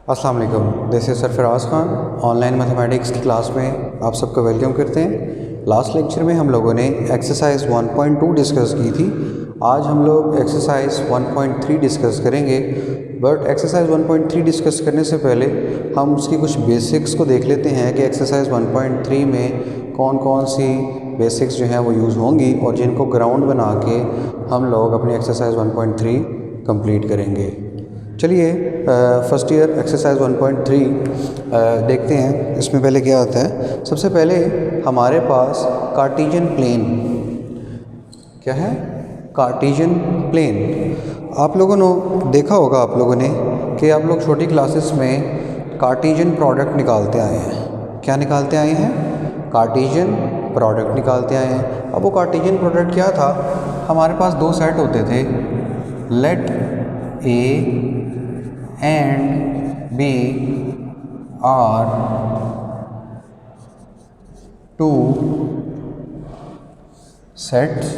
अस्सलाम वालेकुम, this is Sarfaraz Khan. Online mathematics की क्लास में आप सबको वेलकम करते हैं। लास्ट लेक्चर में हम लोगों ने एक्सरसाइज 1.2 डिस्कस की थी। आज हम लोग एक्सरसाइज 1.3 डिस्कस करेंगे। बट एक्सरसाइज 1.3 डिस्कस करने से पहले हम उसकी कुछ बेसिक्स को देख लेते हैं कि एक्सरसाइज 1.3 में कौन कौन सी बेसिक्स जो हैं वो यूज़ होंगी और जिनको ग्राउंड बना के हम लोग अपनी एक्सरसाइज 1.3 कंप्लीट करेंगे। चलिए फर्स्ट ईयर एक्सरसाइज 1.3 देखते हैं। इसमें पहले क्या आता है, सबसे पहले हमारे पास कार्टेशियन प्लेन क्या है, कार्टेशियन प्लेन। आप लोगों ने देखा होगा आप लोगों ने कि आप लोग छोटी क्लासेस में कार्टेशियन प्रोडक्ट निकालते आए हैं। क्या निकालते आए हैं? कार्टेशियन प्रोडक्ट निकालते आए हैं। अब वो कार्टेशियन प्रोडक्ट क्या था, हमारे पास दो सेट होते थे, let A and B are two sets,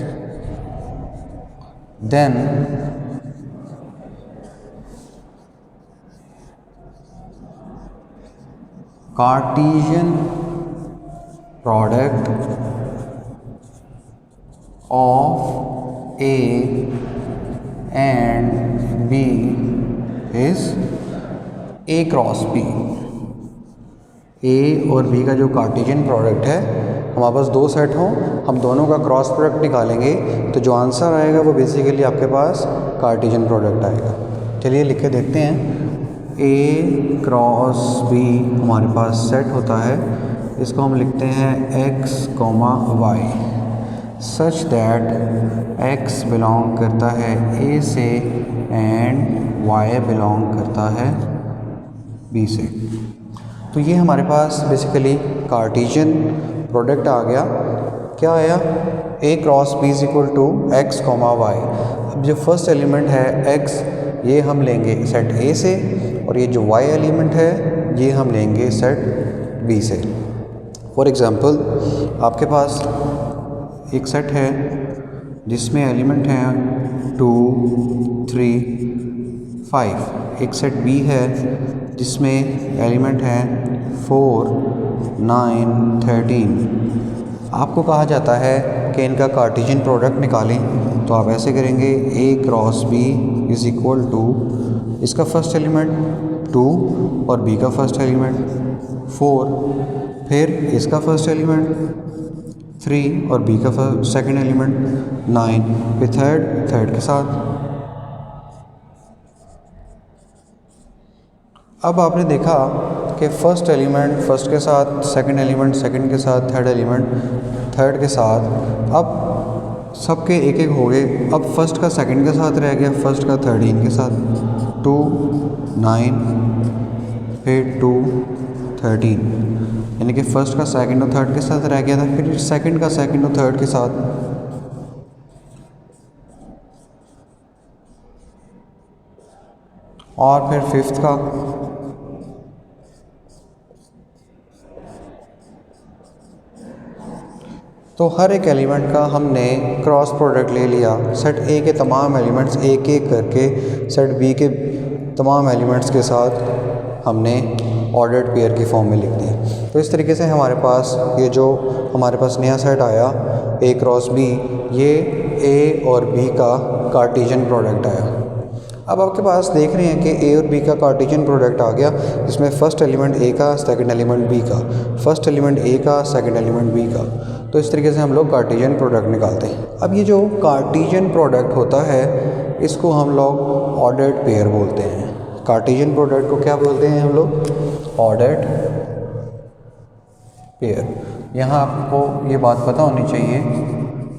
then Cartesian product of A and B is A cross B. A और बी का जो कार्टेशियन प्रोडक्ट है, हमारे पास दो सेट हों, हम दोनों का क्रॉस प्रोडक्ट निकालेंगे तो जो आंसर आएगा वो बेसिकली आपके पास कार्टेशियन प्रोडक्ट आएगा। चलिए लिख के देखते हैं। ए क्रॉस बी हमारे पास सेट होता है, इसको हम लिखते हैं x comma y, such that x belong करता है ए से एंड y बिलोंग करता है b से। तो ये हमारे पास बेसिकली कार्टेशियन प्रोडक्ट आ गया। क्या आया? a cross b is equal to x comma y. अब जो फर्स्ट एलिमेंट है x, ये हम लेंगे सेट a से, और ये जो y एलिमेंट है ये हम लेंगे सेट b से। फॉर एग्ज़ाम्पल आपके पास एक सेट है जिसमें एलिमेंट हैं 2, 3, 5। एक सेट B है जिसमें एलिमेंट हैं 4, 9, 13। आपको कहा जाता है कि इनका कार्टेशियन प्रोडक्ट निकालें, तो आप ऐसे करेंगे A cross B is equal to इसका फर्स्ट एलिमेंट 2 और B का फर्स्ट एलिमेंट 4, फिर इसका फर्स्ट एलिमेंट 3 और B का सेकंड एलिमेंट 9, फिर थर्ड के साथ। अब आपने देखा कि फर्स्ट एलिमेंट फर्स्ट के साथ, सेकंड एलिमेंट सेकंड के साथ, थर्ड एलिमेंट थर्ड के साथ। अब सबके एक एक हो गए। अब फर्स्ट का सेकंड के साथ रह गया, फर्स्ट का थर्ड इनके साथ 2, 9, फिर 2, 13, यानी कि फर्स्ट का सेकंड और थर्ड के साथ रह गया था, फिर सेकंड का सेकंड और थर्ड के साथ। और फिर फिफ्थ का। तो हर एक एलिमेंट का हमने क्रॉस प्रोडक्ट ले लिया। सेट ए के तमाम एलिमेंट्स एक एक करके सेट बी के तमाम एलिमेंट्स के साथ हमने ऑर्डर्ड पेयर की फॉर्म में लिख दिया। तो इस तरीके से हमारे पास ये जो हमारे पास नया सेट आया ए क्रॉस बी, ये ए और बी का कार्टेशियन प्रोडक्ट आया। अब आपके पास देख रहे हैं कि ए और बी का कार्टेशियन प्रोडक्ट आ गया, जिसमें फर्स्ट एलिमेंट ए का, सेकंड एलिमेंट बी का, फर्स्ट एलिमेंट ए का, सेकंड एलिमेंट बी का। तो इस तरीके से हम लोग कार्टेशियन प्रोडक्ट निकालते हैं। अब ये जो कार्टेशियन प्रोडक्ट होता है इसको हम लोग ऑर्डर्ड पेयर बोलते हैं। कार्टेशियन प्रोडक्ट को क्या बोलते हैं हम लोग? Ordered pair. यहाँ आपको ये बात पता होनी चाहिए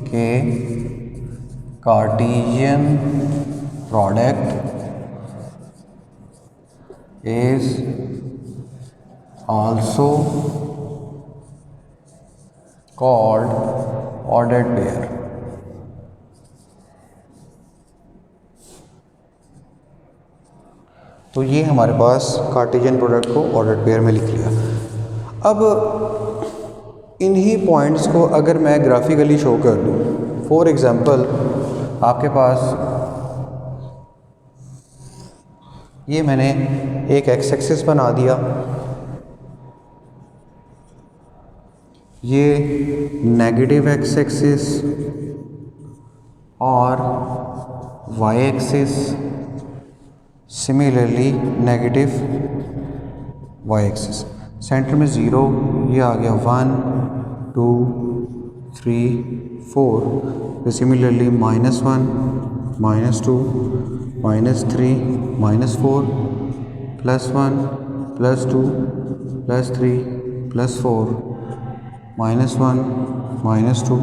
कि Cartesian product is also called ordered pair। तो ये हमारे पास कार्टेशियन प्रोडक्ट को ऑर्डर्ड पेयर में लिख लिया। अब इन्हीं पॉइंट्स को अगर मैं ग्राफिकली शो कर दूँ, फॉर एग्ज़ाम्पल आपके पास ये मैंने एक एक्स एक्सिस बना दिया, ये नेगेटिव एक्स एक्सिस और y axis, similarly negative y axis. Centre में 0, ये आ गया 1 2 3 4, फिर सिमिलरली -1 -2 -3 -4 +1 +2 +3 +4 -1 -2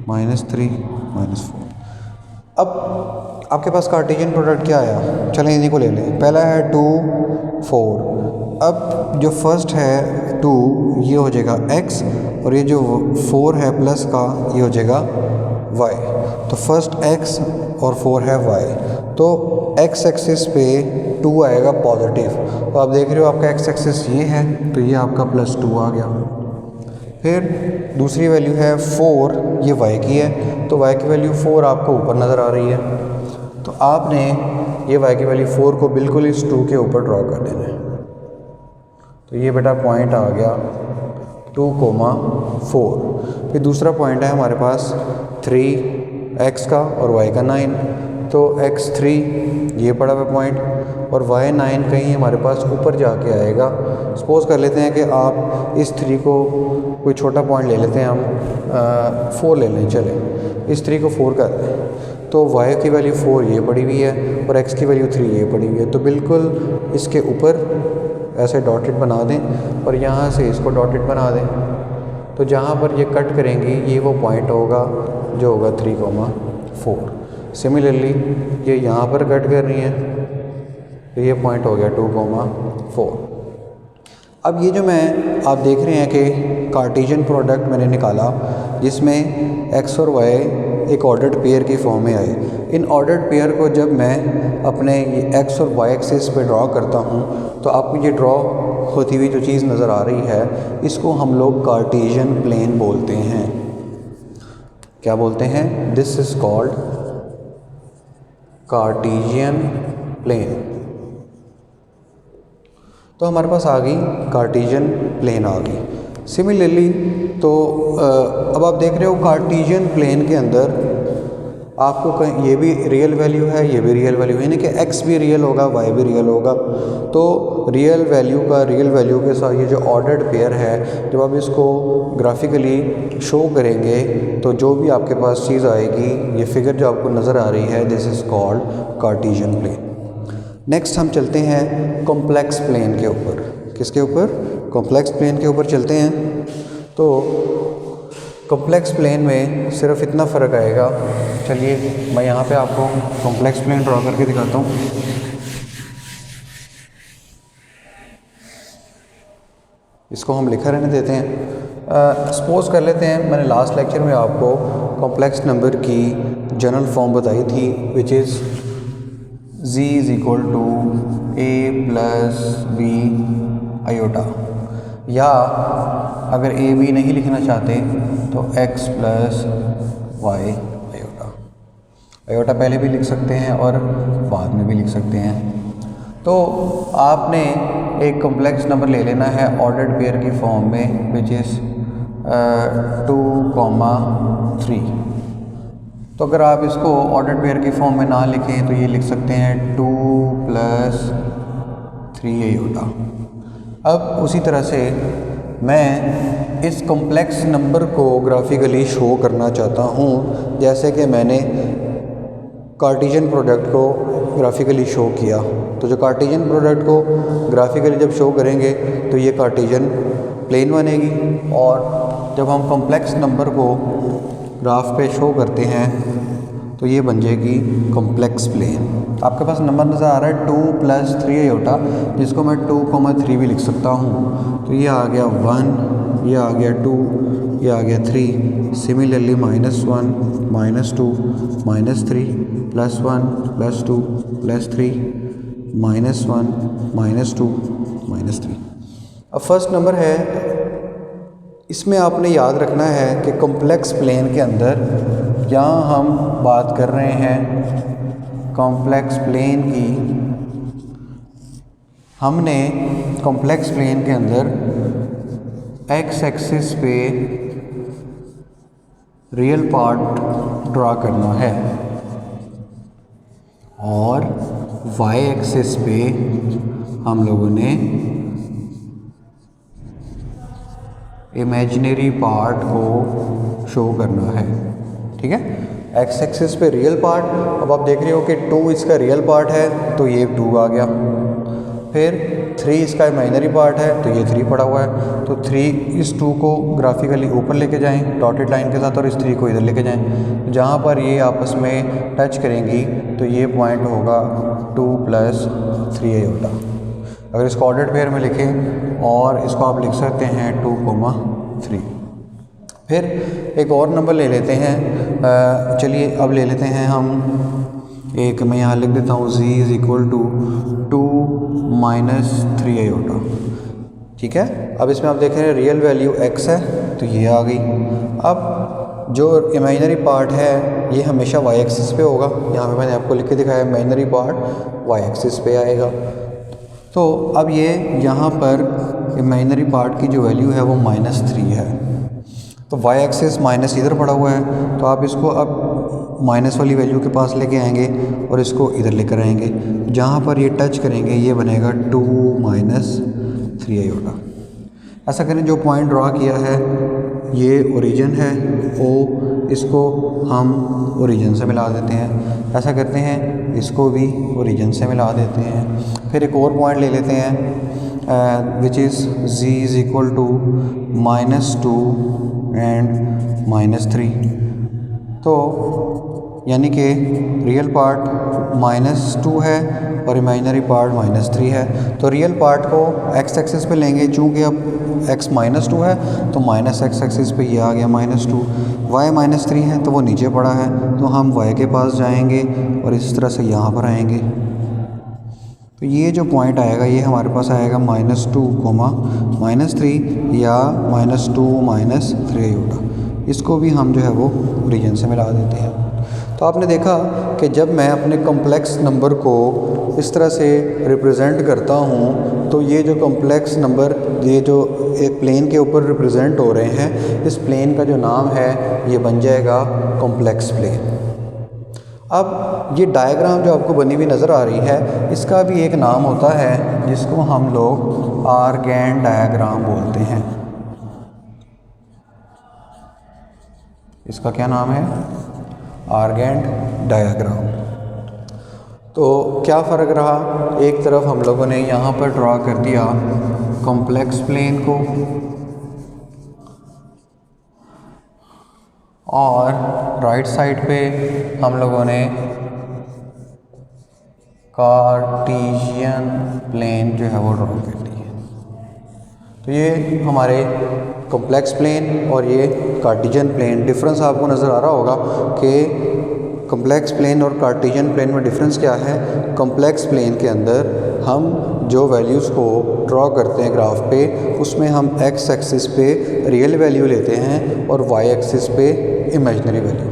-3 -4। अब आपके पास कार्टेशियन प्रोडक्ट क्या आया, चलें इन्हीं को ले लें। पहला है 2 4, अब जो फर्स्ट है 2 ये हो जाएगा x, और ये जो 4 है प्लस का ये हो जाएगा y। तो फर्स्ट x और 4 है y, तो x एक्सिस पे 2 आएगा पॉजिटिव। तो आप देख रहे हो आपका x एक्सिस ये है, तो ये आपका +2 आ गया। फिर दूसरी वैल्यू है 4, ये y की है, तो y की वैल्यू 4 आपको ऊपर नज़र आ रही है। तो आपने ये y की वैल्यू 4 को बिल्कुल इस 2 के ऊपर ड्रॉ कर देना है। तो ये बेटा पॉइंट आ गया 2,4। फिर दूसरा पॉइंट है हमारे पास 3x का और y का 9, तो x3 ये पड़ा हुआ पॉइंट, और y9 कहीं हमारे पास ऊपर जाके आएगा। सपोज़ कर लेते हैं कि आप इस 3 को कोई छोटा पॉइंट ले लेते हैं, हम 4 ले लें, चलें इस 3 को 4 कर दें, तो y की वैल्यू 4 ये पड़ी हुई है और x की वैल्यू 3 ये पड़ी हुई है। तो बिल्कुल इसके ऊपर ऐसे डॉटेड बना दें और यहाँ से इसको डॉटेड बना दें, तो जहाँ पर ये कट करेंगी ये वो पॉइंट होगा जो होगा 3,4। सिमिलरली ये यहाँ पर कट कर रही है, तो ये पॉइंट हो गया 2,4। अब ये जो मैं आप देख रहे हैं कि कार्टेशियन प्रोडक्ट मैंने निकाला जिसमें x और y एक ऑर्डर्ड पेयर की फॉर्म में आए। इन ऑर्डर्ड पेयर को जब मैं अपने x और y एक्सिस पे ड्रॉ करता हूँ, तो आपको ये ड्रॉ होती हुई जो चीज़ नज़र आ रही है, इसको हम लोग कार्टेशियन प्लेन बोलते हैं। क्या बोलते हैं? This is called Cartesian plane. तो हमारे पास आ गई कार्टेशियन प्लेन आ गई। सिमिलरली तो अब आप देख रहे हो कार्टेशियन प्लेन के अंदर आपको कहीं ये भी रियल वैल्यू है, ये भी रियल वैल्यू है, यानी कि x भी रियल होगा, y भी रियल होगा। तो रियल वैल्यू के साथ ये जो ऑर्डर्ड पेयर है, जब आप इसको ग्राफिकली शो करेंगे तो जो भी आपके पास चीज़ आएगी, ये फिगर जो आपको नज़र आ रही है, this is called Cartesian plane. Next हम चलते हैं कॉम्प्लेक्स प्लेन के ऊपर। किसके ऊपर? कॉम्प्लेक्स प्लेन के ऊपर चलते हैं। तो कॉम्प्लेक्स प्लेन में सिर्फ इतना फ़र्क आएगा, चलिए मैं यहाँ पे आपको कॉम्प्लेक्स प्लेन ड्रॉ करके दिखाता हूँ। इसको हम लिखा रहने देते हैं। सपोज़ कर लेते हैं, मैंने लास्ट लेक्चर में आपको कॉम्प्लेक्स नंबर की जनरल फॉर्म बताई थी, which is z is equal to a plus b iota, या अगर a b नहीं लिखना चाहते तो x plus y iota. Iota पहले भी लिख सकते हैं और बाद में भी लिख सकते हैं। तो आपने एक कॉम्प्लेक्स नंबर ले लेना है ऑर्डर्ड पेयर की फॉर्म में, विच इज़ 2,3। तो अगर आप इसको ऑर्डर्ड पेयर की फॉर्म में ना लिखें तो ये लिख सकते हैं 2 प्लस 3 आयोटा। अब उसी तरह से मैं इस कॉम्प्लेक्स नंबर को ग्राफिकली शो करना चाहता हूँ, जैसे कि मैंने कार्टेशियन प्रोडक्ट को ग्राफिकली शो किया। तो जो कार्टेशियन प्रोडक्ट को ग्राफिकली जब शो करेंगे तो ये कार्टेशियन प्लेन बनेगी, और जब हम कॉम्प्लेक्स नंबर को ग्राफ पे शो करते हैं तो ये बन जाएगी कॉम्प्लेक्स प्लेन। आपके पास नंबर नज़र आ रहा है 2 प्लस 3 आयोटा, जिसको मैं 2,3 भी लिख सकता हूँ। तो ये आ गया 1, ये आ गया 2, ये आ गया 3। सिमिलरली -1 -2 -3 +1 +2 +3 -1 -2 -3। अब फर्स्ट नंबर है, इसमें आपने याद रखना है कि कॉम्प्लेक्स प्लेन के अंदर, यहाँ हम बात कर रहे हैं कॉम्प्लेक्स प्लेन की, हमने कॉम्प्लेक्स प्लेन के अंदर एक्स एक्सिस पे रियल पार्ट ड्रा करना है और वाई एक्सिस पे हम लोगों ने इमेजिनरी पार्ट को शो करना है। ठीक है, एक्स एक्सिस पे रियल पार्ट, अब आप देख रहे हो कि 2 इसका रियल पार्ट है तो ये 2 आ गया, फिर 3 इसका इमेजिनरी पार्ट है तो ये 3 पड़ा हुआ है, तो 3 इस 2 को ग्राफिकली ऊपर लेके जाएं डॉटेड लाइन के साथ और इस 3 को इधर लेके जाएं। जहाँ पर ये आपस में टच करेंगी तो ये पॉइंट होगा 2 + 3 आयोटा। अगर इसको ऑर्डर्ड पेयर में लिखें और इसको आप लिख सकते हैं 2,3। फिर एक और नंबर ले लेते हैं, चलिए अब ले लेते हैं हम एक, मैं यहाँ लिख देता हूँ z = 2 - 3 आयोटा। ठीक है, अब इसमें आप देख रहे हैं रियल वैल्यू x है तो ये आ गई। अब जो इमेजिनरी पार्ट है ये हमेशा y एक्सिस पे होगा, यहाँ पे मैंने आपको लिख के दिखाया इमेजिनरी पार्ट y एक्सिस पे आएगा। तो अब ये यहाँ पर इमेजिनरी पार्ट की जो वैल्यू है वो -3 है, तो y एक्सिस माइनस इधर पड़ा हुआ है तो आप इसको अब माइनस वाली वैल्यू के पास लेके आएंगे और इसको इधर लेकर आएंगे, जहाँ पर ये टच करेंगे ये बनेगा 2 - 3 आयोटा। ऐसा करें, जो पॉइंट ड्रा किया है ये ओरिजिन है O, इसको हम ओरिजिन से मिला देते हैं। ऐसा करते हैं, इसको भी ओरिजिन से मिला देते हैं। फिर एक और पॉइंट ले लेते हैं विच इज़ z = -2 एंड -3। तो यानी कि रियल पार्ट -2 है और इमेजिनरी पार्ट -3 है। तो रियल पार्ट को x एक्सिस पे लेंगे, चूँकि अब x -2 है तो -x एक्सिस पे ये आ गया -2, y -3 है तो वो नीचे पड़ा है तो हम y के पास जाएंगे और इस तरह से यहाँ पर आएंगे। तो ये जो पॉइंट आएगा ये हमारे पास आएगा -2, -3 या -2 - 3 आयोटा। इसको भी हम जो है वो ओरिजिन से मिला देते हैं। तो आपने देखा कि जब मैं अपने कॉम्प्लेक्स नंबर को इस तरह से रिप्रेजेंट करता हूँ तो ये जो कॉम्प्लेक्स नंबर ये जो एक प्लेन के ऊपर रिप्रेजेंट हो रहे हैं, इस प्लेन का जो नाम है ये बन जाएगा कॉम्प्लेक्स प्लेन। अब ये डायग्राम जो आपको बनी हुई नज़र आ रही है इसका भी एक नाम होता है जिसको हम लोग आर्गैन डायग्राम बोलते हैं। इसका क्या नाम है? आर्गैन डायग्राम। तो क्या फ़र्क रहा, एक तरफ हम लोगों ने यहाँ पर ड्रा कर दिया कॉम्प्लेक्स प्लेन को और राइट साइड पे हम लोगों ने कार्टेशियन प्लेन जो है वो ड्रा कर दी है। तो ये हमारे कॉम्प्लेक्स प्लेन और ये कार्टेशियन प्लेन, डिफरेंस आपको नज़र आ रहा होगा कि कॉम्प्लेक्स प्लेन और कार्टेशियन प्लेन में डिफरेंस क्या है। कॉम्प्लेक्स प्लेन के अंदर हम जो वैल्यूज़ को ड्रॉ करते हैं ग्राफ पे, उसमें हम एक्स एक्सिस पे रियल वैल्यू लेते हैं और वाई एक्सिस पे इमेजिनरी वैल्यू।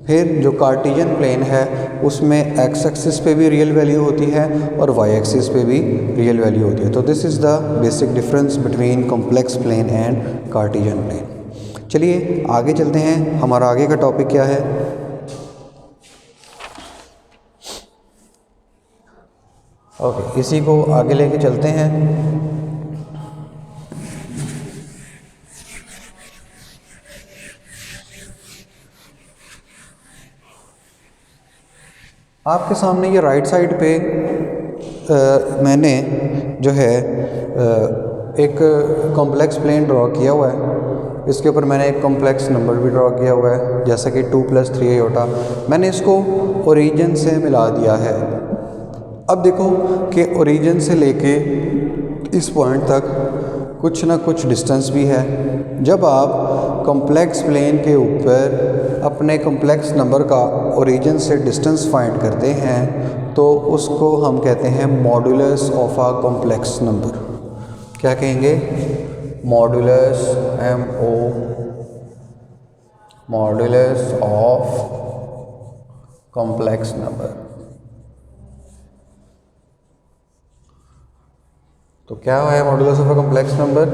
फिर जो कार्टेशियन प्लेन है उसमें एक्स एक्सिस पे भी रियल वैल्यू होती है और वाई एक्सिस पे भी रियल वैल्यू होती है। तो this is the basic difference between complex plane and Cartesian plane. चलिए आगे चलते हैं, हमारा आगे का टॉपिक क्या है। ओके, इसी को आगे लेके चलते हैं। आपके सामने ये राइट साइड पे मैंने जो है एक कॉम्प्लेक्स प्लेन ड्रॉ किया हुआ है। इसके ऊपर मैंने एक कॉम्प्लेक्स नंबर भी ड्रॉ किया हुआ है जैसा कि 2 + 3 आयोटा। मैंने इसको ओरिजिन से मिला दिया है। अब देखो कि ओरिजिन से लेके इस पॉइंट तक कुछ ना कुछ डिस्टेंस भी है। जब आप कॉम्प्लेक्स प्लेन के ऊपर अपने कॉम्प्लेक्स नंबर का ओरिजिन से डिस्टेंस फाइंड करते हैं तो उसको हम कहते हैं modulus of a complex number. क्या कहेंगे? Modulus MO, modulus of complex number. तो क्या है modulus of a complex number?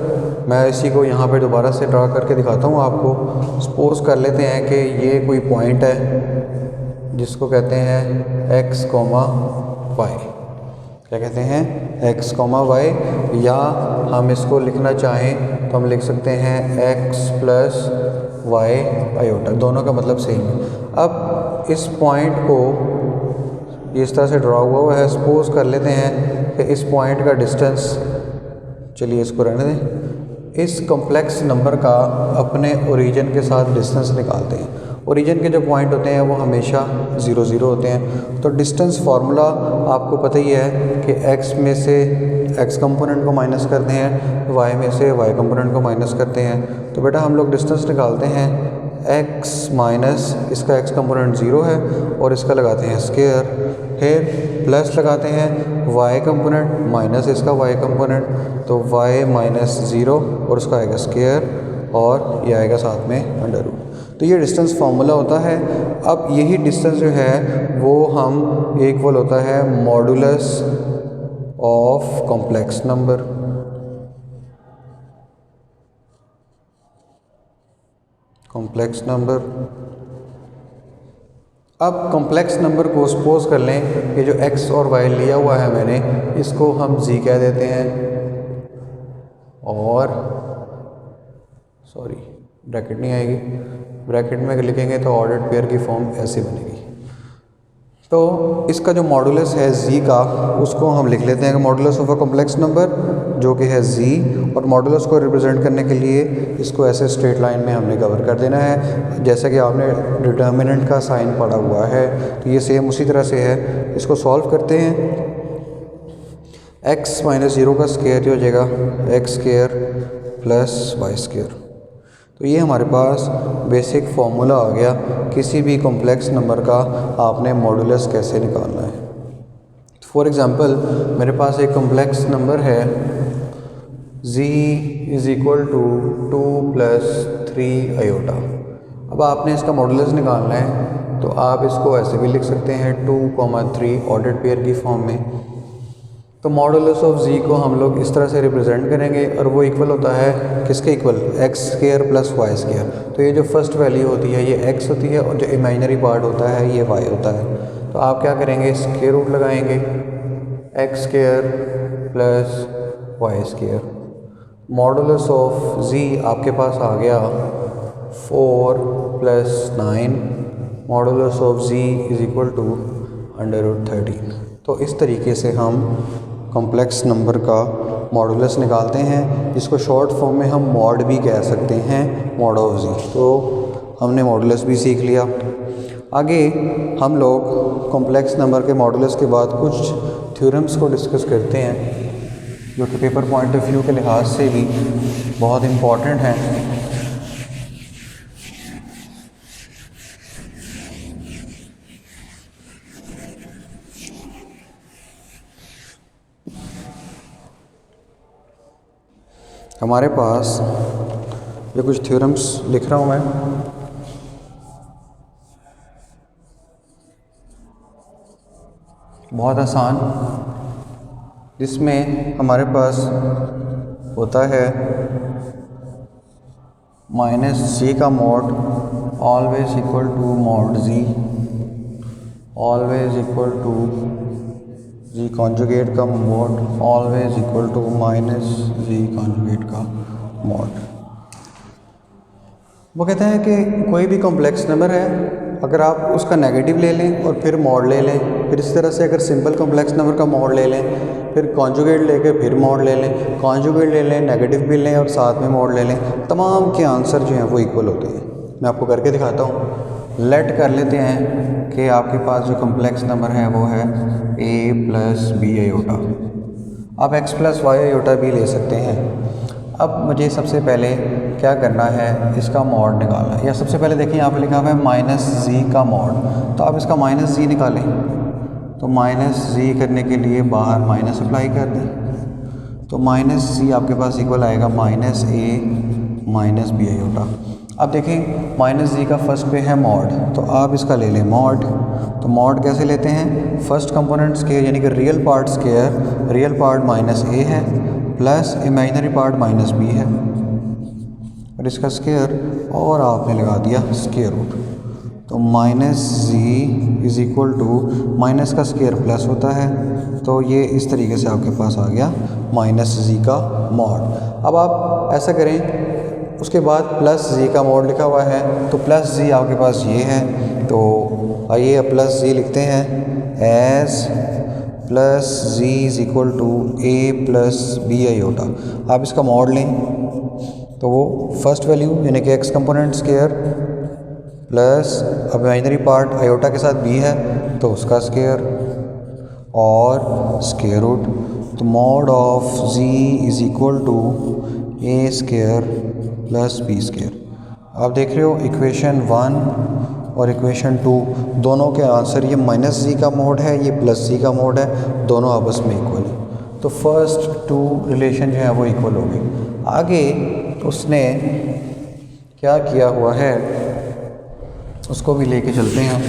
मैं इसी को यहाँ पे दोबारा से ड्रा करके दिखाता हूँ आपको। सपोज कर लेते हैं कि ये कोई पॉइंट है जिसको कहते हैं x, y। क्या कहते हैं? x, y। या हम इसको लिखना चाहें तो हम लिख सकते हैं x प्लस y आयोटा, दोनों का मतलब सेम है। अब इस पॉइंट को इस तरह से ड्रा हुआ है। सपोज कर लेते हैं कि इस पॉइंट का डिस्टेंस, चलिए इसको रहने दें, इस कॉम्प्लेक्स नंबर का अपने ओरिजिन के साथ डिस्टेंस निकालते हैं। ओरिजिन के जो पॉइंट होते हैं वो हमेशा 0, 0 होते हैं। तो डिस्टेंस फार्मूला आपको पता ही है कि x में से x कंपोनेंट को माइनस करते हैं, y में से y कंपोनेंट को माइनस करते हैं। तो बेटा हम लोग डिस्टेंस निकालते हैं x माइनस इसका x कंपोनेंट 0 है और इसका लगाते हैं स्क्वायर, फिर प्लस लगाते हैं y कंपोनेंट माइनस इसका y कंपोनेंट, तो y माइनस 0 और उसका आएगा स्क्वायर और ये आएगा साथ में अंडर रूट। तो ये डिस्टेंस फार्मूला होता है। अब यही डिस्टेंस जो है वो हम इक्वल होता है modulus of complex number. Complex number. अब कॉम्प्लेक्स नंबर को सपोज कर लें कि जो x और y लिया हुआ है मैंने, इसको हम z कह देते हैं और सॉरी ब्रैकेट नहीं आएगी, ब्रैकेट में लिखेंगे तो ऑर्डर्ड पेयर की फॉर्म ऐसे बनेगी। तो इसका जो मॉडुलस है z का, उसको हम लिख लेते हैं modulus of a complex number जो कि है z, और मॉडुलस को रिप्रेजेंट करने के लिए इसको ऐसे स्ट्रेट लाइन में हमने कवर कर देना है। जैसा कि आपने डिटर्मिनेंट का साइन पढ़ा हुआ है तो ये सेम उसी तरह से है। इसको सॉल्व करते हैं। x माइनस 0 का स्क्वायर हो जाएगा x square plus y square. तो ये हमारे पास बेसिक फार्मूला आ गया किसी भी कॉम्प्लेक्स नंबर का आपने मॉडुलस कैसे निकालना है। फॉर एग्ज़ाम्पल मेरे पास एक कॉम्प्लेक्स नंबर है z is equal to 2 plus 3 iota. अब आपने इसका मॉडुलस निकालना है तो आप इसको ऐसे भी लिख सकते हैं 2, 3 ऑर्डर्ड पेयर की फॉर्म में। तो मॉडुलस ऑफ z को हम लोग इस तरह से रिप्रेजेंट करेंगे और वो इक्वल होता है किसके equal? x square plus y square. तो ये जो फर्स्ट वैल्यू होती है ये x होती है और जो इमेजिनरी पार्ट होता है ये y होता है। तो आप क्या करेंगे? स्क्वायर रूट लगाएंगे x square plus y square. Modulus of z आपके पास आ गया 4 plus 9। Modulus of z is equal to under root 13। तो इस तरीके से हम कॉम्प्लेक्स नंबर का मॉडुलस निकालते हैं, जिसको शॉर्ट फॉर्म में हम मॉड भी कह सकते हैं, मॉड ऑफ z। तो हमने मॉडुलस भी सीख लिया। आगे हम लोग कॉम्प्लेक्स नंबर के मॉडुलस के बाद कुछ थ्योरम्स को डिस्कस करते हैं जो कि पेपर पॉइंट ऑफ व्यू के लिहाज से भी बहुत इम्पॉर्टेंट हैं। हमारे पास ये कुछ थ्योरम्स लिख रहा हूँ मैं। बहुत आसान, जिसमें हमारे पास होता है माइनस जी का mod always equal to mod G, always equal to ji conjugate का mod always equal to minus G conjugate का मॉड। वो कहते हैं कि कोई भी कॉम्प्लेक्स नंबर है, अगर आप उसका नेगेटिव ले लें और फिर मॉड ले लें, फिर इस तरह से अगर सिंपल कॉम्प्लेक्स नंबर का मॉड ले लें, फिर कॉन्जुगेट लेके फिर मॉड ले लें, कॉन्जुगेट ले लें, नेगेटिव भी लें और साथ में मॉड ले लें, तमाम के आंसर जो हैं वो इक्वल होते हैं। मैं आपको करके दिखाता हूँ। लेट कर लेते हैं कि आपके पास जो कॉम्प्लेक्स नंबर है वो है a प्लस बी आयोटा। आप x प्लस वाई आयोटा भी ले सकते हैं। अब मुझे सबसे पहले क्या करना है, इसका मॉड निकालना है। या सबसे पहले देखिए यहाँ पे लिखा हुआ है माइनस जी का मॉड, तो आप इसका माइनस जी निकालें। तो माइनस जी करने के लिए बाहर माइनस अप्लाई कर दें, तो माइनस जी आपके पास इक्वल आएगा माइनस ए माइनस बी आयोटा। अब देखें माइनस जी का फर्स्ट पे है मॉड, तो आप इसका ले लें मॉड। तो मॉड कैसे लेते हैं? फर्स्ट कंपोनेंट स्क्वायर यानी कि real part square, real part minus A है plus imaginary part minus B है और इसका स्केयर और आपने लगा दिया स्केयर रूट। तो minus G is equal to minus का स्केयर प्लस होता है, तो ये इस तरीके से आपके पास आ गया माइनस जी का मॉड। अब आप ऐसा करें, उसके बाद प्लस जी का मॉड लिखा हुआ है, तो प्लस जी आपके पास ये है, तो आइए अब प्लस जी लिखते हैं as plus z is equal to a plus b iota. आप इसका मॉड लें तो वो फर्स्ट वैल्यू यानी कि एक्स कंपोनेंट स्केयर प्लस अब इमेजिनरी पार्ट आयोटा के साथ बी है तो उसका स्केयर और स्केयर रूट। तो mod of z is equal to A square plus B square. आप देख रहे हो इक्वेशन 1 और इक्वेशन 2 दोनों के आंसर, ये माइनस जी का मोड है, ये प्लस जी का मोड है, दोनों आपस में इक्वल है। तो फर्स्ट 2 रिलेशन जो है वो इक्वल हो गई। आगे उसने क्या किया हुआ है उसको भी लेके चलते हैं हम।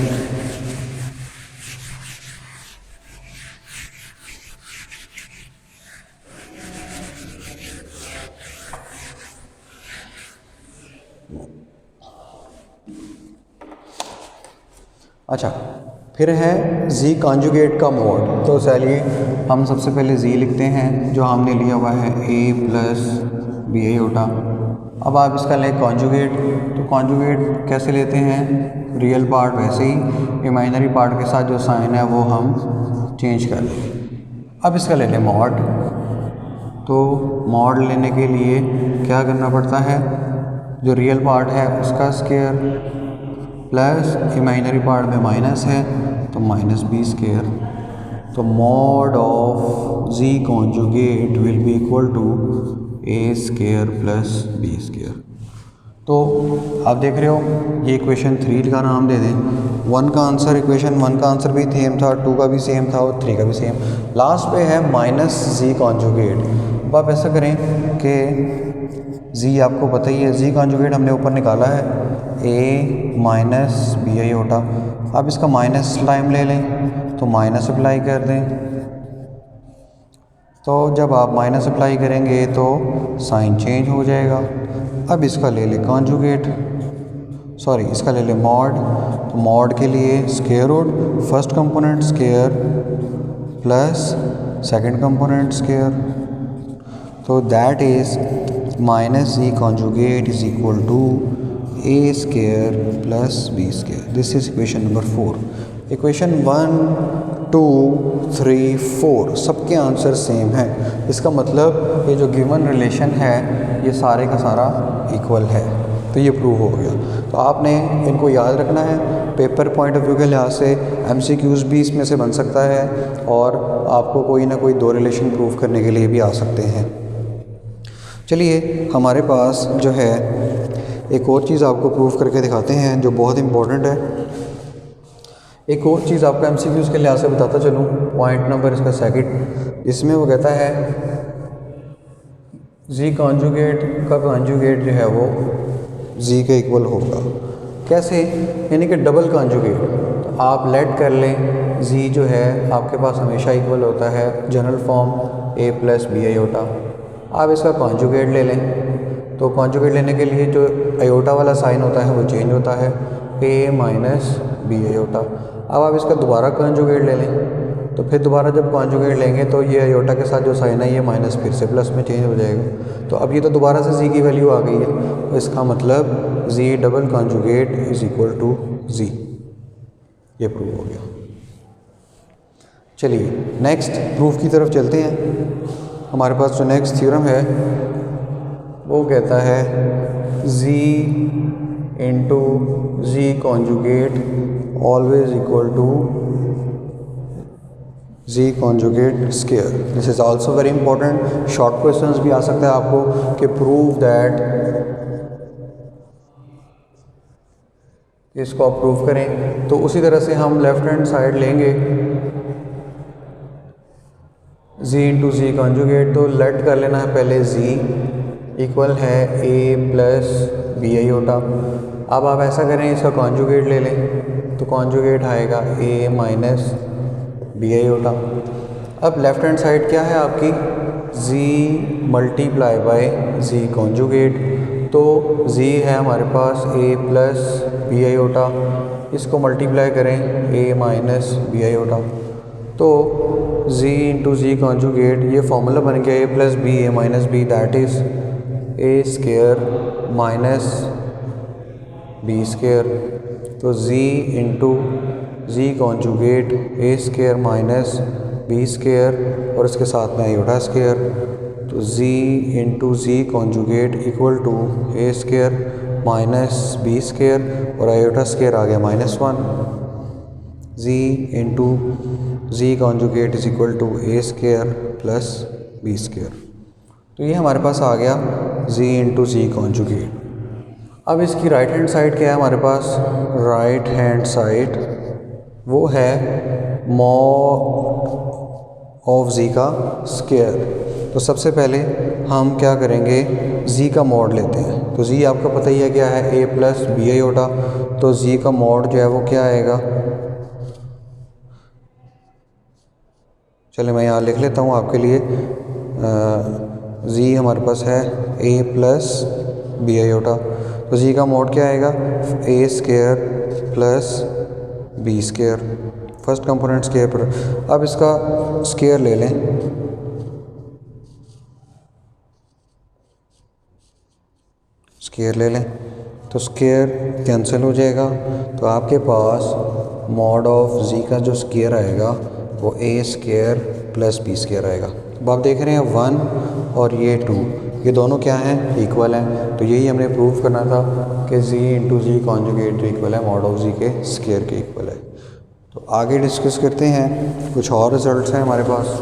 अच्छा, फिर है z कॉन्जुगेट का मोड। तो चलिए हम सबसे पहले z लिखते हैं जो हमने लिया हुआ है a प्लस बी आयोटा। अब आप इसका लें कॉन्जुगेट, तो कॉन्जुगेट कैसे लेते हैं, रियल पार्ट वैसे ही, इमेजिनरी पार्ट के साथ जो साइन है वो हम चेंज कर लें। अब इसका ले लें मॉड, तो मॉड लेने के लिए क्या करना पड़ता है, जो रियल पार्ट है उसका स्केयर प्लस इमेजिनरी पार्ट में माइनस है तो माइनस बी स्केयर। तो mod of z conjugate will be equal to A square plus B square. तो आप देख रहे हो ये इक्वेशन 3 का नाम दे दें। 1 का आंसर, इक्वेशन 1 का आंसर भी सेम था, 2 का भी सेम था और 3 का भी सेम। लास्ट पे है माइनस जी कॉन्जुगेट। अब आप ऐसा करें कि जी आपको पता ही है, जी कॉन्जुगेट हमने ऊपर निकाला है ए माइनस बी आयोटा। आप इसका माइनस टाइम ले लें तो माइनस अप्लाई कर दें, तो जब आप माइनस अप्लाई करेंगे तो साइन चेंज हो जाएगा। अब इसका ले लें कॉन्जुगेट, सॉरी इसका ले लें मॉड। तो मॉड के लिए square root first component square plus second component square, तो that is minus G conjugate is equal to A square plus B square. This is equation number 4। Equation 1, 2, 3, 4 सबके answer same हैं। इसका मतलब ये जो गिवन रिलेशन है ये सारे का सारा इक्वल है, तो ये प्रूव हो गया। तो आपने इनको याद रखना है, पेपर पॉइंट ऑफ व्यू के लिहाज से MCQs भी इसमें से बन सकता है और आपको कोई ना कोई 2 रिलेशन प्रूव करने के लिए भी आ सकते हैं। चलिए हमारे पास जो है एक और चीज़ आपको प्रूव करके दिखाते हैं जो बहुत इम्पोर्टेंट है। एक और चीज़ आपको MCQs के लिहाज से बताता चलूँ, पॉइंट नंबर इसका सेकंड, इसमें वो कहता है जी कॉन्जुगेट का कॉन्जुगेट जो है वो जी के इक्वल होगा। कैसे, यानी कि डबल कॉन्जुगेट। तो आप लेट कर लें जी जो है आपके पास हमेशा इक्वल होता है general form a plus b iota. आप इसका कॉन्जुगेट ले लें, तो कॉन्जुगेट लेने के लिए जो आयोटा वाला साइन होता है वो चेंज होता है a माइनस बी आयोटा। अब आप इसका दोबारा कॉन्जुगेट ले लें, तो फिर दोबारा जब कॉन्जुगेट लेंगे तो ये आयोटा के साथ जो साइन है ये माइनस फिर से प्लस में चेंज हो जाएगा। तो अब ये तो दोबारा से जी की वैल्यू आ गई है, तो इसका मतलब G double conjugate is equal to G, ये प्रूव हो गया। चलिए नेक्स्ट प्रूफ की तरफ चलते हैं। हमारे पास जो नेक्स्ट थ्योरम है वो कहता है z into z conjugate always equal to ji conjugate square. This is also very important, short questions भी आ सकता है आपको कि प्रूव दैट, इसको आप प्रूव करें। तो उसी तरह से हम लेफ्ट हैंड साइड लेंगे z इंटू जी कॉन्जुगेट, तो लेट कर लेना है पहले z इक्वल है a प्लस बी आयोटा। अब आप ऐसा करें इसका कॉन्जुगेट ले लें, तो कॉन्जुगेट आएगा a माइनस बी आयोटा। अब लेफ्ट हैंड साइड क्या है आपकी, z multiply by z conjugate. तो z है हमारे पास a प्लस बी आयोटा, इसको मल्टीप्लाई करें a माइनस बी आयोटा, तो z इंटू जी कॉन्जुगेट, ये फॉर्मूला बन गया a plus b a minus b, that is a square minus b square. तो z into z conjugate a square minus b square और इसके साथ में iota square. तो z into z conjugate equal to a square minus b square और iota square आ गया -1। z into z conjugate is equal to a square plus B square. तो ये हमारे पास आ गया z इंटू जी कॉन्जुगेट। अब इसकी राइट हैंड साइड क्या है हमारे पास? राइट हैंड साइड वो है मॉड ऑफ z का स्केयर। तो सबसे पहले हम क्या करेंगे, z का मॉड लेते हैं। तो z आपको पता ही है क्या है, a प्लस बी आयोटा। तो z का मॉड जो है वो क्या आएगा, चलिए मैं यहाँ लिख लेता हूँ आपके लिए। z हमारे पास है a प्लस बी आयोटा, तो z का मॉड क्या आएगा, a square plus B square, first component square पर। अब इसका स्केयर ले लें, स्केयर ले लें तो स्केयर कैंसिल हो जाएगा। तो आपके पास मॉड ऑफ z का जो स्केयर आएगा वो a square plus B square आएगा। अब आप देख रहे हैं 1 और ये 2, ये दोनों क्या हैं, इक्वल हैं। तो यही हमने प्रूव करना था कि z into z conjugate equal है मॉड ऑफ z के स्केयर के इक्वल है। तो आगे डिस्कस करते हैं, कुछ और रिजल्ट्स हैं हमारे पास।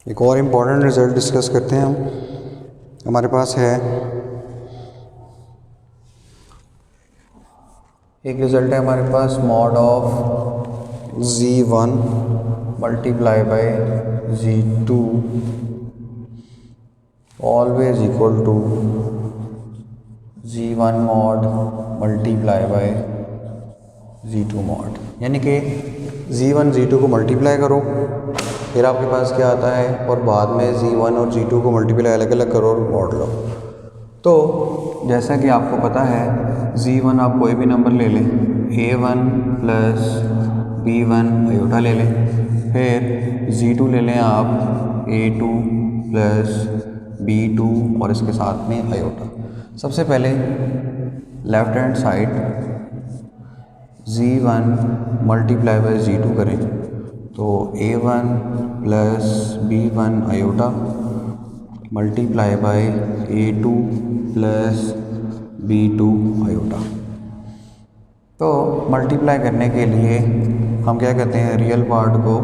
एक और इम्पॉर्टेंट रिज़ल्ट डिस्कस करते हैं हम। हमारे पास है एक रिज़ल्ट है हमारे पास, mod of z1 multiply by z2 always equal to z1 mod multiply by z2 mod. यानी कि z1 z2 को मल्टीप्लाई करो, फिर आपके पास क्या आता है, और बाद में z1 और z2 को मल्टीप्लाई अलग अलग करो और मॉड लो। तो जैसा कि आपको पता है, z1 आप कोई भी नंबर ले लें, a1 प्लस b1 आयोटा ले लें, फिर z2 ले लें आप a2 प्लस b2 और इसके साथ में आयोटा। सबसे पहले left hand side z1 multiply by z2 करें, तो a1 plus b1 iota multiply by a2 plus b2 iota. तो मल्टीप्लाई करने के लिए हम क्या कहते हैं, रियल पार्ट को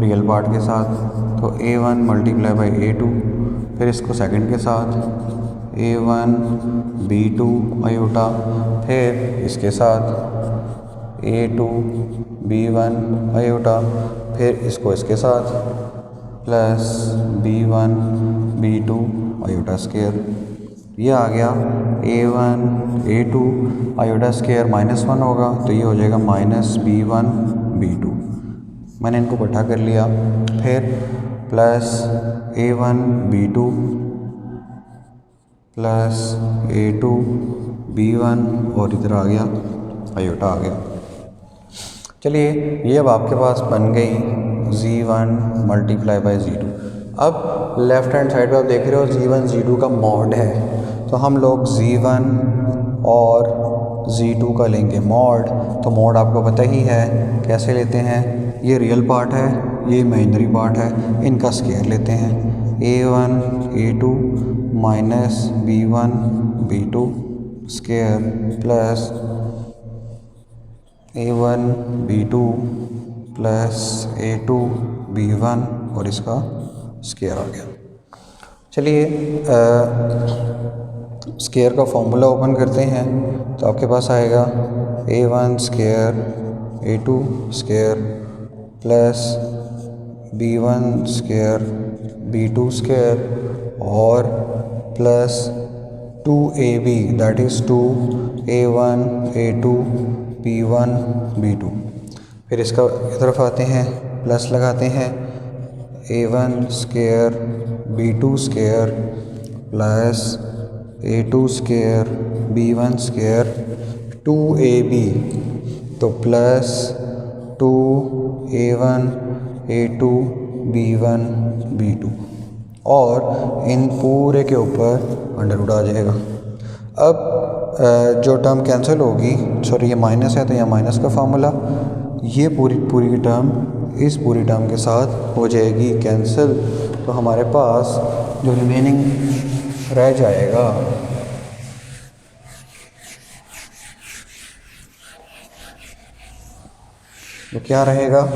रियल पार्ट के साथ, तो a1 मल्टीप्लाई बाय a2, फिर इसको सेकंड के साथ a1 b2 आयोटा, फिर इसके साथ a2 b1 आयोटा, फिर इसको इसके साथ plus b1 b2 iota square. ये आ गया a1 a2 आयोटा स्केयर -1 होगा, तो ये हो जाएगा -b1 b2। मैंने इनको इकट्ठा कर लिया, फिर plus a1 b2 plus a2 b1 और इधर आ गया आयोटा आ गया। चलिए ये अब आपके पास बन गई z1 मल्टीप्लाई बाय z2। अब लेफ्ट हैंड साइड पे आप देख रहे हो z1 z2 का मॉड है, तो हम लोग z1 और z2 का लेंगे मॉड। तो मॉड आपको पता ही है कैसे लेते हैं, ये रियल पार्ट है, ये इमेजिनरी पार्ट है, इनका स्केयर लेते हैं। a1 a2 minus b1 b2 square plus a1 b2 plus a2 b1 और इसका स्केयर आ गया। चलिए स्केयर का फॉर्मूला ओपन करते हैं, तो आपके पास आएगा a1 square a2 square plus B1 square B2 square और plus 2AB that is 2A1 A2 B1 B2। फिर इसका की तरफ आते हैं, प्लस लगाते हैं A1 square B2 square plus A2 square B1 square 2AB तो plus 2A1 A2 B1 B2 और इन पूरे के ऊपर अंडर रूट आ जाएगा। अब जो टर्म कैंसिल होगी, सॉरी ये माइनस है तो यहाँ माइनस का फार्मूला, ये पूरी की टर्म इस पूरी टर्म के साथ हो जाएगी कैंसिल। तो हमारे पास जो रिमेनिंग रह जाएगा वो क्या रहेगा,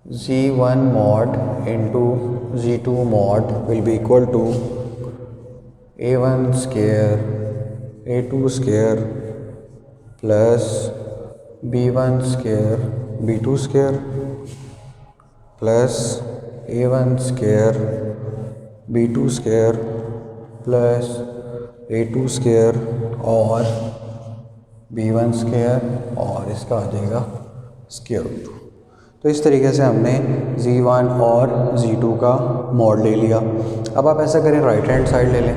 Z1 mod into Z2 mod will be equal to A1 square A2 square plus B1 square B2 square plus A1 square B2 square plus A2 square और B1 स्क्वायर और इसका आ जाएगा स्क्वायर रूट। तो इस तरीके से हमने Z1 और Z2 का मॉड ले लिया। अब आप ऐसा करें, राइट हैंड साइड ले लें।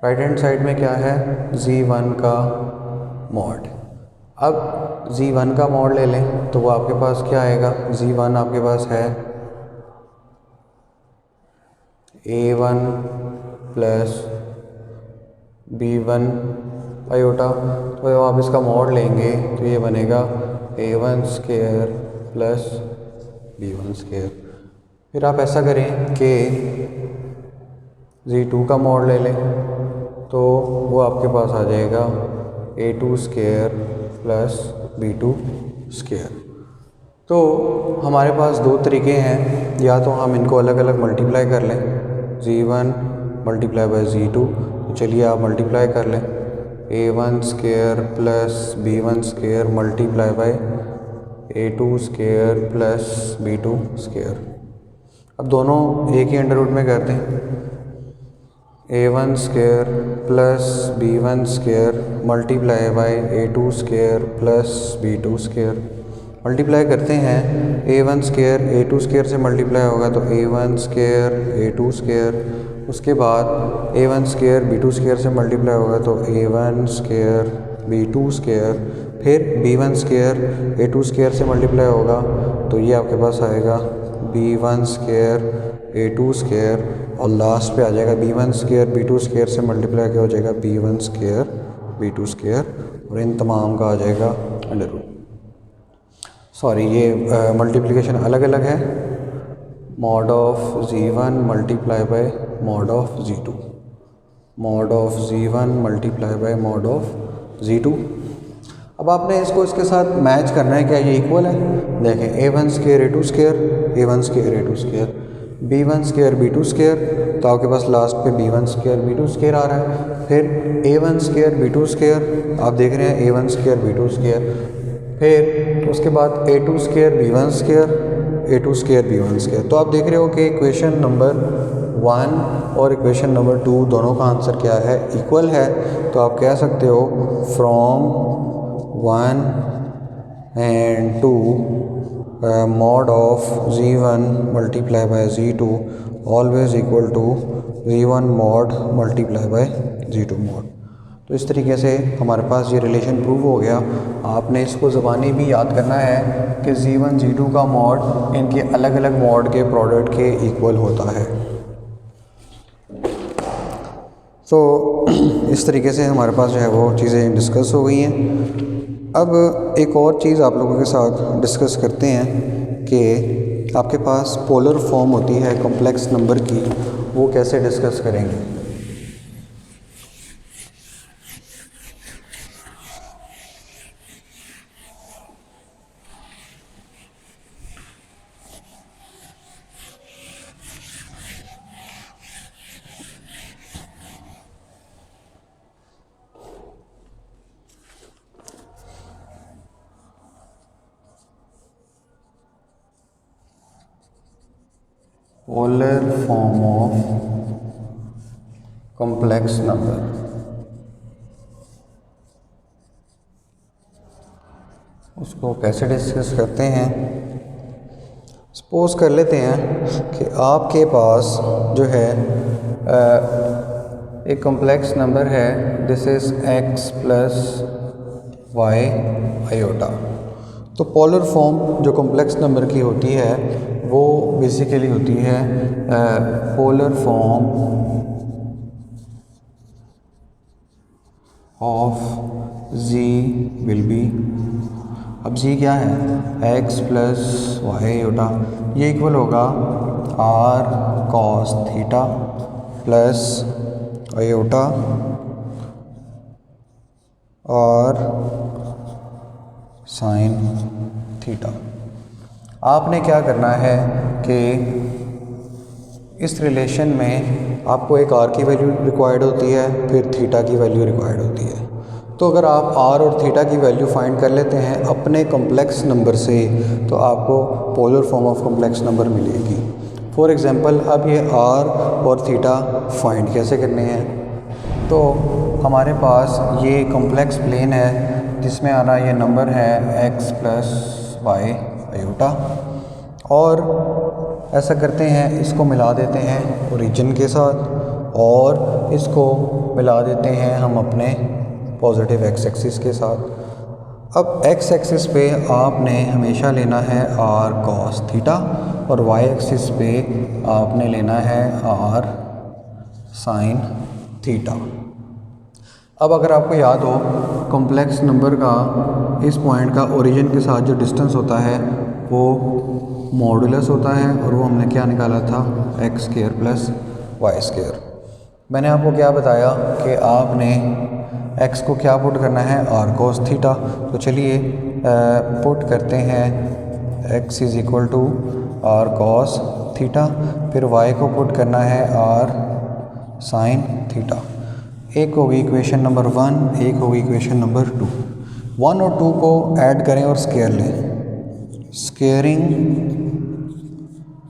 राइट हैंड साइड में क्या है, Z1 का मॉड। अब Z1 का मॉड ले लें तो वो आपके पास क्या आएगा, Z1 आपके पास है A1 प्लस B1 आयोटा, तो आप इसका मॉड लेंगे तो ये बनेगा A1 square plus B1 square. फिर आप ऐसा करें कि Z2 का मॉड ले लें तो वो आपके पास आ जाएगा A2 square plus B2 square. तो हमारे पास दो तरीके हैं, या तो हम इनको अलग अलग मल्टीप्लाई कर लें, Z1 मल्टीप्लाई बाय Z2, तो चलिए आप मल्टीप्लाई कर लें A1 square plus B1 square multiply by A2 square plus B2 square. अब दोनों एक ही अंडर रूट में करते हैं, A1 square plus B1 square multiply by A2 square plus B2 square. Multiply करते हैं, A1 स्क्वायर A2 स्क्वायर से multiply होगा तो A1 स्क्वायर A2 स्क्वायर, उसके बाद A1 स्क्वायर B2 स्क्वायर से मल्टीप्लाई होगा तो A1 स्क्वायर B2 स्क्वायर, फिर B1 स्क्वायर A2 स्क्वायर से मल्टीप्लाई होगा तो ये आपके पास आएगा B1 स्क्वायर A2 स्क्वायर, और लास्ट पे आ जाएगा B1 स्क्वायर B2 स्क्वायर से मल्टीप्लाई क्या हो जाएगा B1 स्क्वायर B2 स्क्वायर, और इन तमाम का आ जाएगा अंडर रूट। सॉरी ये मल्टीप्लिकेशन अलग अलग है, mod of Z1 multiply bye mod of Z2, mod of Z1 multiply bye mod of Z2। अब आपने इसको इसके साथ मैच करना है, क्या ये इक्वल है। देखें A1 square A2 square A1 square A2 square, B1 square B2 square, तो आपके पास लास्ट पे B1 स्क्वायर B2 स्क्वायर आ रहा है। फिर A1 स्क्वायर B2 स्क्वायर, आप देख रहे हैं A1 स्क्वायर B2 स्क्वायर, फिर उसके बाद A2 square B1 square A2 square B1 square. तो आप देख रहे हो कि इक्वेशन नंबर 1 और इक्वेशन नंबर 2 दोनों का आंसर क्या है, इक्वल है। तो आप कह सकते हो from 1 and 2 mod of Z1 multiply by Z2 always equal to Z1 mod multiply by Z2 mod. तो इस तरीके से हमारे पास ये रिलेशन प्रूव हो गया। आपने इसको ज़बानी भी याद करना है कि Z1 Z2 का मॉड इनके अलग अलग मॉड के प्रोडक्ट के इक्वल होता है। तो इस तरीके से हमारे पास जो है वो चीज़ें डिस्कस हो गई हैं। अब एक और चीज़ आप लोगों के साथ डिस्कस करते हैं कि आपके पास पोलर फॉर्म होती है कॉम्प्लेक्स नंबर की, वो कैसे डिस्कस करेंगे। Polar form of complex number. उसको कैसे डिस्कस करते हैं, सपोज कर लेते हैं कि आपके पास जो है एक कॉम्प्लेक्स नंबर है, this is x plus y iota. तो पोलर फॉर्म जो कॉम्प्लेक्स नंबर की होती है वो बेसिकली होती है polar form of z will be, अब z क्या है, x प्लस वाई आयोटा, ये इक्वल होगा r cos theta plus iota और साइन थीटा। आपने क्या करना है कि इस रिलेशन में आपको एक r की वैल्यू रिक्वायर्ड होती है, फिर थीटा की वैल्यू रिक्वायर्ड होती है। तो अगर आप r और थीटा की वैल्यू फाइंड कर लेते हैं अपने कॉम्प्लेक्स नंबर से, तो आपको polar form of complex number मिलेगी। फॉर एग्ज़ाम्पल अब ये r और थीटा फाइंड कैसे करने हैं, तो हमारे पास ये कॉम्प्लेक्स प्लेन है जिसमें आ रहा ये नंबर है x प्लस वाई आयोटा, और ऐसा करते हैं इसको मिला देते हैं ओरिजिन के साथ और इसको मिला देते हैं हम अपने पॉजिटिव x एक्सिस के साथ। अब x एक्सिस पे आपने हमेशा लेना है r cos थीटा और y एक्सिस पे आपने लेना है r sin थीटा। अब अगर आपको याद हो कॉम्प्लेक्स नंबर का इस पॉइंट का ओरिजिन के साथ जो डिस्टेंस होता है वो मॉडुलस होता है, और वो हमने क्या निकाला था, x square plus Y square. मैंने आपको क्या बताया कि आपने x को क्या पुट करना है, r cos थीटा। तो चलिए पुट करते हैं x is equal to r cos theta, फिर y को पुट करना है r sin थीटा। एक होगी इक्वेशन नंबर 1, एक होगी इक्वेशन नंबर 2। 1 और 2 को ऐड करें और स्क्वायर लें, squaring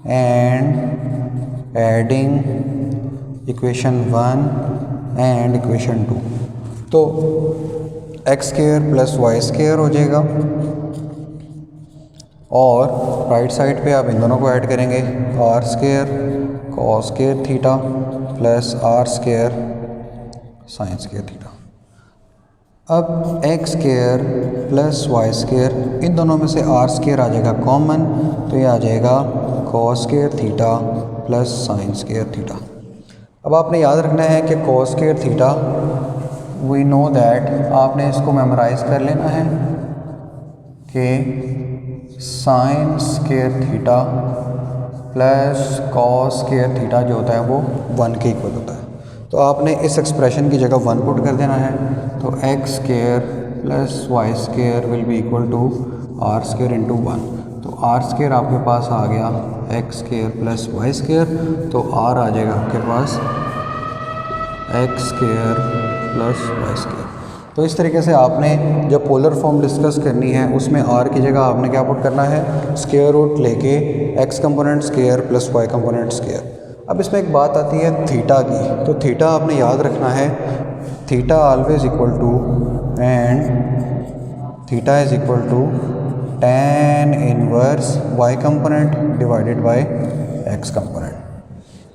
and adding equation 1 and equation 2, तो x square plus Y square हो जाएगा, और राइट साइड पे आप इन दोनों को ऐड करेंगे, R square cos square theta plus R square sine square theta. अब X square plus Y square, इन दोनों में से आर स्क्वायर आ जाएगा कॉमन, तो ये आ जाएगा cos square theta plus sine square theta. अब आपने याद रखना है कि cos square theta, we know that, आपने इसको मेमोराइज कर लेना है कि sine square theta plus cos square theta जो होता है वो 1 के इक्वल होता है। तो आपने इस एक्सप्रेशन की जगह 1 पुट कर देना है, तो x square plus Y square will be equal to R square into 1। तो आर स्क्वायर आपके पास आ गया X square plus Y square, तो आर आ जाएगा आपके पास X square plus Y square. तो इस तरीके से आपने जब पोलर फॉर्म डिस्कस करनी है उसमें आर की जगह आपने क्या पुट करना है, स्क्वायर रूट लेके x component square plus y component square. अब इसमें एक बात आती है थीटा की, तो थीटा आपने याद रखना है, theta always equal to, and theta is equal to tan inverse y component divided by x component.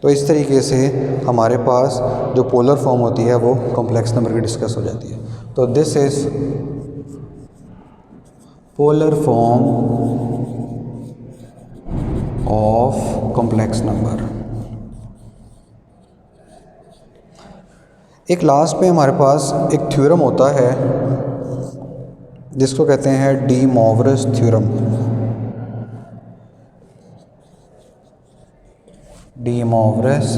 तो इस तरीके से हमारे पास जो पोलर फॉर्म होती है वो कॉम्प्लेक्स नंबर की डिस्कस हो जाती है। तो this is polar form of complex number. एक लास्ट पे हमारे पास एक थ्योरम होता है जिसको कहते हैं डी मोवरेस थ्योरम। डी मोवरेस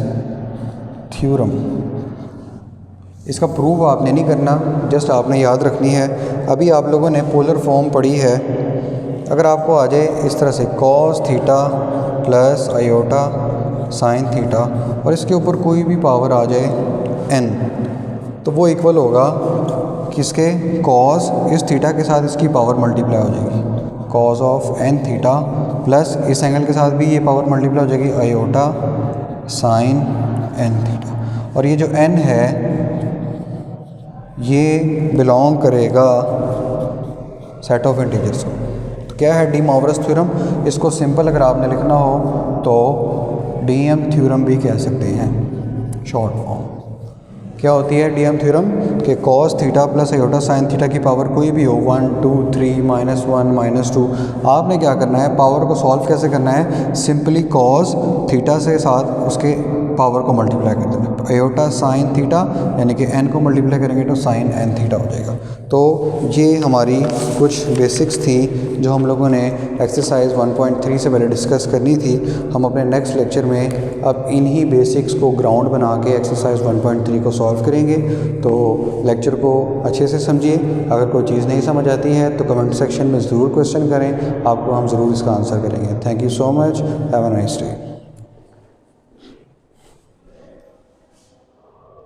थ्योरम, इसका प्रूफ आपने नहीं करना, जस्ट आपने याद रखनी है। अभी आप लोगों ने पोलर फॉर्म पढ़ी है, अगर आपको आ जाए इस तरह से cos theta plus iota sine theta और इसके ऊपर कोई भी पावर आ जाए n, तो वो इक्वल होगा किसके, कॉस, इस थीटा के साथ इसकी पावर मल्टीप्लाई हो जाएगी, cos of n theta plus इस एंगल के साथ भी ये पावर मल्टीप्लाई हो जाएगी आयोटा साइन एन थीटा, और ये जो एन है ये बिलोंग करेगा सेट ऑफ इंटीजर्स को। तो क्या है डी मॉवरस थ्योरम, इसको सिंपल अगर आपने लिखना हो तो डीएम थ्योरम भी कह सकते हैं शॉर्ट फॉर्म। क्या होती है डीएम थ्योरम कि cos theta plus iota sine theta की पावर कोई भी हो 1 2 3 -1 -2, आपने क्या करना है पावर को सॉल्व कैसे करना है, सिंपली कॉस थीटा से साथ उसके पावर को मल्टीप्लाई कर देना। तो आयोटा साइन थीटा यानी कि एन को मल्टीप्लाई करेंगे तो साइन एन थीटा हो जाएगा। तो ये हमारी कुछ बेसिक्स थी जो हम लोगों ने एक्सरसाइज 1.3 से पहले डिस्कस करनी थी। हम अपने नेक्स्ट लेक्चर में अब इन्हीं बेसिक्स को ग्राउंड बना के एक्सरसाइज 1.3 को सॉल्व करेंगे। तो लेक्चर को अच्छे से समझिए, अगर कोई चीज़ नहीं समझ आती है तो कमेंट सेक्शन में ज़रूर क्वेश्चन करें, आपको हम ज़रूर इसका आंसर करेंगे। Thank you so much, have a nice day.